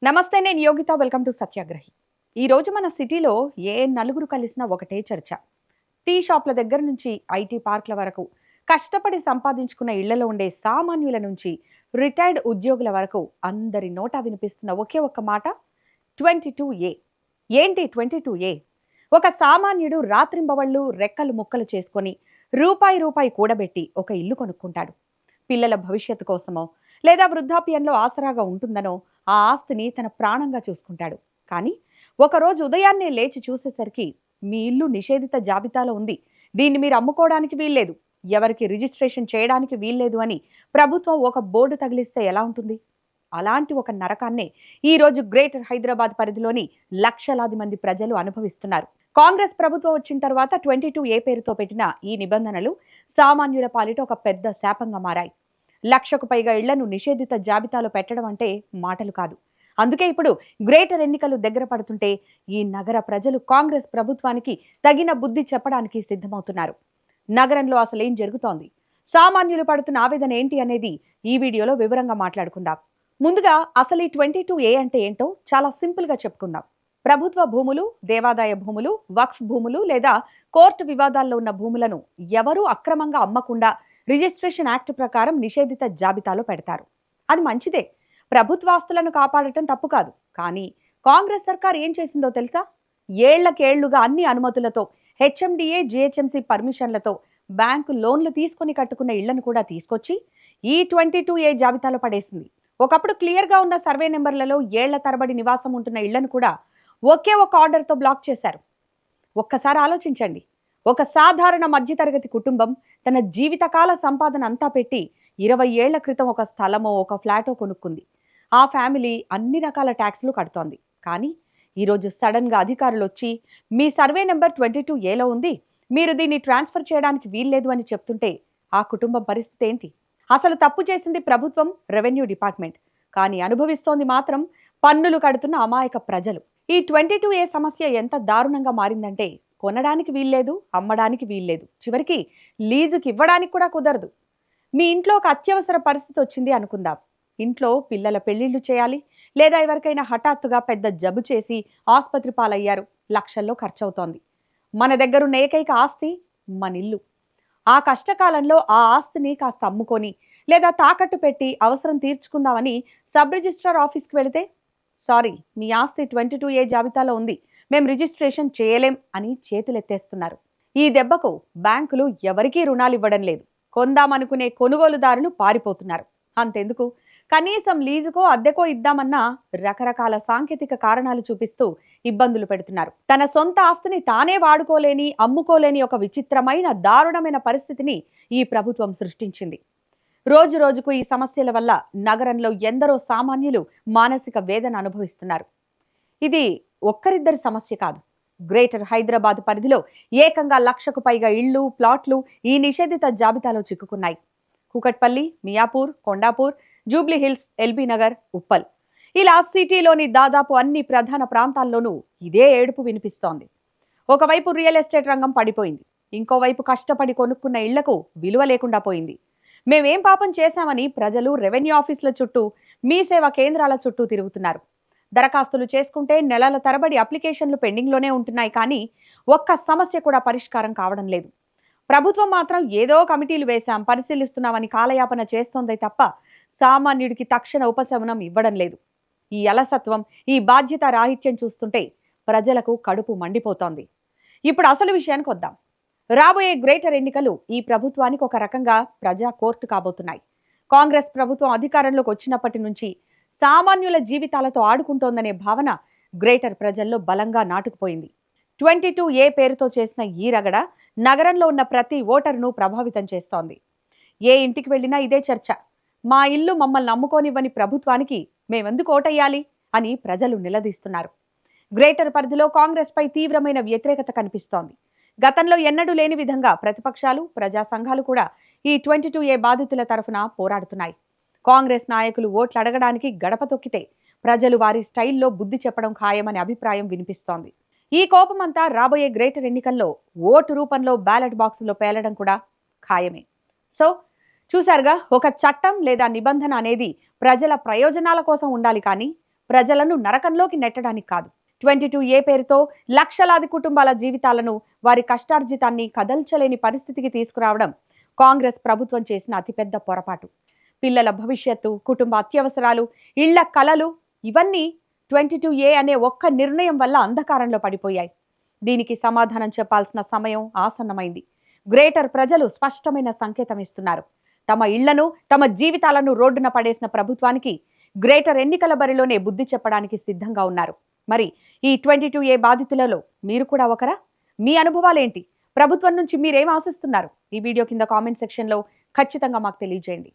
నమస్తే, నేను Yogita. Welcome to సత్యాగ్రహి. ఈరోజు మన సిటీలో ఏ నలుగురు కలిసినా ఒకటే చర్చ. టీ షాప్ల దగ్గర నుంచి ఐటీ పార్క్ల వరకు, కష్టపడి సంపాదించుకున్న ఇళ్లలో ఉండే సామాన్యుల నుంచి రిటైర్డ్ ఉద్యోగుల వరకు అందరి నోటా వినిపిస్తున్న ఒకే ఒక్క మాట, 22A. ఏంటి 22A? ఒక సామాన్యుడు రాత్రింబవళ్ళు రెక్కలు ముక్కలు చేసుకొని రూపాయి రూపాయి కూడబెట్టి ఒక ఇల్లు కొనుక్కుంటాడు. పిల్లల భవిష్యత్తు కోసమో లేదా వృద్ధాప్యంలో ఆసరాగా ఉంటుందనో ఆ ఆస్తిని తన ప్రాణంగా చూసుకుంటాడు. కానీ ఒకరోజు ఉదయాన్నే లేచి చూసేసరికి మీ ఇల్లు నిషేధిత జాబితాలో ఉంది, దీన్ని మీరు అమ్ముకోవడానికి వీల్లేదు, ఎవరికి రిజిస్ట్రేషన్ చేయడానికి వీల్లేదు అని ప్రభుత్వం ఒక బోర్డు తగిలిస్తే ఎలా ఉంటుంది? అలాంటి ఒక నరకాన్నే ఈరోజు గ్రేటర్ హైదరాబాద్ పరిధిలోని లక్షలాది మంది ప్రజలు అనుభవిస్తున్నారు. కాంగ్రెస్ ప్రభుత్వం వచ్చిన తర్వాత 22A పేరుతో పెట్టిన ఈ నిబంధనలు సామాన్యుల పాలిట ఒక పెద్ద శాపంగా మారాయి. 1,00,000కు పైగా ఇళ్లను నిషేధిత జాబితాలో పెట్టడం అంటే మాటలు కాదు. అందుకే ఇప్పుడు గ్రేటర్ ఎన్నికలు దగ్గర పడుతుంటే ఈ నగర ప్రజలు కాంగ్రెస్ ప్రభుత్వానికి తగిన బుద్ధి చెప్పడానికి సిద్ధమవుతున్నారు. నగరంలో అసలేం జరుగుతోంది, సామాన్యులు పడుతున్న ఆవేదన ఏంటి అనేది ఈ వీడియోలో వివరంగా మాట్లాడుకుందాం. ముందుగా అసలు ఈ 22A అంటే ఏంటో చాలా సింపుల్గా చెప్పుకుందాం. ప్రభుత్వ భూములు, దేవాదాయ భూములు, వక్ఫ్ భూములు లేదా కోర్టు వివాదాల్లో ఉన్న భూములను ఎవరూ అక్రమంగా అమ్మకుండా రిజిస్ట్రేషన్ యాక్ట్ ప్రకారం నిషేధిత జాబితాలో పెడతారు. అది మంచిదే, ప్రభుత్వాస్తులను కాపాడటం తప్పు కాదు. కానీ కాంగ్రెస్ సర్కార్ ఏం చేసిందో తెలుసా? ఏళ్లకేళ్లుగా అన్ని అనుమతులతో, హెచ్ఎండిఏ, జిహెచ్ఎంసీ పర్మిషన్లతో బ్యాంకు లోన్లు తీసుకుని కట్టుకున్న ఇళ్లను కూడా తీసుకొచ్చి ఈ 22A జాబితాలో పడేసింది. ఒకప్పుడు క్లియర్గా ఉన్న సర్వే నెంబర్లలో ఏళ్ల తరబడి నివాసం ఉంటున్న ఇళ్లను కూడా ఒకే ఒక ఆర్డర్తో బ్లాక్ చేశారు. ఒక్కసారి ఆలోచించండి. ఒక సాధారణ మధ్యతరగతి కుటుంబం తన జీవితకాల సంపాదన అంతా పెట్టి 20 ఏళ్ల క్రితం ఒక స్థలమో ఒక ఫ్లాటో కొనుక్కుంది. ఆ ఫ్యామిలీ అన్ని రకాల ట్యాక్స్లు కడుతోంది. కానీ ఈరోజు సడన్గా అధికారులు వచ్చి మీ సర్వే నెంబర్ 22Aలో ఉంది, మీరు దీన్ని ట్రాన్స్ఫర్ చేయడానికి వీల్లేదు అని చెప్తుంటే ఆ కుటుంబం పరిస్థితి ఏంటి? అసలు తప్పు చేసింది ప్రభుత్వం, రెవెన్యూ డిపార్ట్మెంట్. కానీ అనుభవిస్తోంది మాత్రం పన్నులు కడుతున్న అమాయక ప్రజలు. ఈ 22A సమస్య ఎంత దారుణంగా మారిందంటే కొనడానికి వీల్లేదు, అమ్మడానికి వీల్లేదు, చివరికి లీజుకి ఇవ్వడానికి కూడా కుదరదు. మీ ఇంట్లో ఒక అత్యవసర పరిస్థితి వచ్చింది అనుకుందాం. ఇంట్లో పిల్లల పెళ్లిళ్లు చేయాలి, లేదా ఎవరికైనా హఠాత్తుగా పెద్ద జబ్బు చేసి ఆసుపత్రి పాలయ్యారు, లక్షల్లో ఖర్చవుతోంది. మన దగ్గరున్న ఏకైక ఆస్తి మన ఇల్లు. ఆ కష్టకాలంలో ఆ ఆస్తిని కాస్త అమ్ముకొని లేదా తాకట్టు పెట్టి అవసరం తీర్చుకుందామని సబ్ రిజిస్ట్రార్ ఆఫీస్కి వెళితే, సారీ, మీ ఆస్తి 22A జాబితాలో ఉంది, మేం రిజిస్ట్రేషన్ చేయలేం అని చేతులెత్తేస్తున్నారు. ఈ దెబ్బకు బ్యాంకులు ఎవరికీ రుణాలు ఇవ్వడం లేదు. కొందామనుకునే కొనుగోలుదారులు పారిపోతున్నారు. అంతెందుకు, కనీసం లీజుకో అద్దెకో ఇద్దామన్నా రకరకాల సాంకేతిక కారణాలు చూపిస్తూ ఇబ్బందులు పెడుతున్నారు. తన సొంత ఆస్తిని తానే వాడుకోలేని, అమ్ముకోలేని ఒక విచిత్రమైన, దారుణమైన పరిస్థితిని ఈ ప్రభుత్వం సృష్టించింది. రోజు రోజుకు ఈ సమస్యల వల్ల నగరంలో ఎందరో సామాన్యులు మానసిక వేదన అనుభవిస్తున్నారు. ఇది ఒక్కరిద్దరి సమస్య కాదు. గ్రేటర్ హైదరాబాద్ పరిధిలో ఏకంగా 1,00,000కు పైగా ఇళ్లు, ప్లాట్లు ఈ నిషేధిత జాబితాలో చిక్కుకున్నాయి. కూకట్పల్లి, మియాపూర్, కొండాపూర్, జూబ్లీ హిల్స్, ఎల్బీ నగర్, ఉప్పల్, ఇలా సిటీలోని దాదాపు అన్ని ప్రధాన ప్రాంతాల్లోనూ ఇదే ఏడుపు వినిపిస్తోంది. ఒకవైపు రియల్ ఎస్టేట్ రంగం పడిపోయింది, ఇంకోవైపు కష్టపడి కొనుక్కున్న ఇళ్లకు విలువ లేకుండా పోయింది. మేమేం పాపం చేశామని ప్రజలు రెవెన్యూ ఆఫీసుల చుట్టూ, మీ సేవా కేంద్రాల చుట్టూ తిరుగుతున్నారు. దరఖాస్తులు చేసుకుంటే నెలల తరబడి అప్లికేషన్లు పెండింగ్లోనే ఉంటున్నాయి. కానీ ఒక్క సమస్య కూడా పరిష్కారం కావడం లేదు. ప్రభుత్వం మాత్రం ఏదో కమిటీలు వేశాం, పరిశీలిస్తున్నామని కాలయాపన చేస్తోందే తప్ప సామాన్యుడికి తక్షణ ఉపశమనం ఇవ్వడం లేదు. ఈ అలసత్వం, ఈ బాధ్యత రాహిత్యం చూస్తుంటే ప్రజలకు కడుపు మండిపోతోంది. ఇప్పుడు అసలు విషయానికి వద్దాం. రాబోయే గ్రేటర్ ఎన్నికలు ఈ ప్రభుత్వానికి ఒక రకంగా ప్రజా కోర్టు కాబోతున్నాయి. కాంగ్రెస్ ప్రభుత్వం అధికారంలోకి వచ్చినప్పటి నుంచి సామాన్యుల జీవితాలతో ఆడుకుంటోందనే భావన గ్రేటర్ ప్రజల్లో బలంగా నాటుకుపోయింది. 22A పేరుతో చేసిన ఈ రగడ నగరంలో ఉన్న ప్రతి ఓటరును ప్రభావితం చేస్తోంది. ఏ ఇంటికి వెళ్ళినా ఇదే చర్చ. మా ఇల్లు మమ్మల్ని నమ్ముకోనివ్వని ప్రభుత్వానికి మేమెందుకు ఓటయ్యాలి అని ప్రజలు నిలదీస్తున్నారు. గ్రేటర్ పరిధిలో కాంగ్రెస్ పై తీవ్రమైన వ్యతిరేకత కనిపిస్తోంది. గతంలో ఎన్నడూ లేని విధంగా ప్రతిపక్షాలు, ప్రజా సంఘాలు కూడా ఈ 22A బాధితుల తరఫున పోరాడుతున్నాయి. కాంగ్రెస్ నాయకులు ఓట్లు అడగడానికి గడప తొక్కితే ప్రజలు వారి స్టైల్లో బుద్ధి చెప్పడం ఖాయమనే అభిప్రాయం వినిపిస్తోంది. ఈ కోపమంతా రాబోయే గ్రేటర్ ఎన్నికల్లో ఓటు రూపంలో బ్యాలెట్ బాక్సుల్లో పేలడం కూడా ఖాయమే. సో చూసారుగా, ఒక చట్టం లేదా నిబంధన అనేది ప్రజల ప్రయోజనాల కోసం ఉండాలి, కానీ ప్రజలను నరకంలోకి నెట్టడానికి కాదు. 22A పేరుతో లక్షలాది కుటుంబాల జీవితాలను, వారి కష్టార్జితాన్ని కదల్చలేని పరిస్థితికి తీసుకురావడం కాంగ్రెస్ ప్రభుత్వం చేసిన అతిపెద్ద పొరపాటు. పిల్లల భవిష్యత్తు, కుటుంబ అత్యవసరాలు, ఇళ్ల కలలు ఇవన్నీ 22A అనే ఒక్క నిర్ణయం వల్ల అంధకారంలో పడిపోయాయి. దీనికి సమాధానం చెప్పాల్సిన సమయం ఆసన్నమైంది. గ్రేటర్ ప్రజలు స్పష్టమైన సంకేతం ఇస్తున్నారు. తమ ఇళ్లను, తమ జీవితాలను రోడ్డున పడేసిన ప్రభుత్వానికి గ్రేటర్ ఎన్నికల బరిలోనే బుద్ధి చెప్పడానికి సిద్ధంగా ఉన్నారు. మరి ఈ 22A బాధితులలో మీరు కూడా ఒకరా? మీ అనుభవాలేంటి? ప్రభుత్వం నుంచి మీరేం ఆశిస్తున్నారు? ఈ వీడియో కింద కామెంట్ సెక్షన్లో ఖచ్చితంగా మాకు తెలియజేయండి.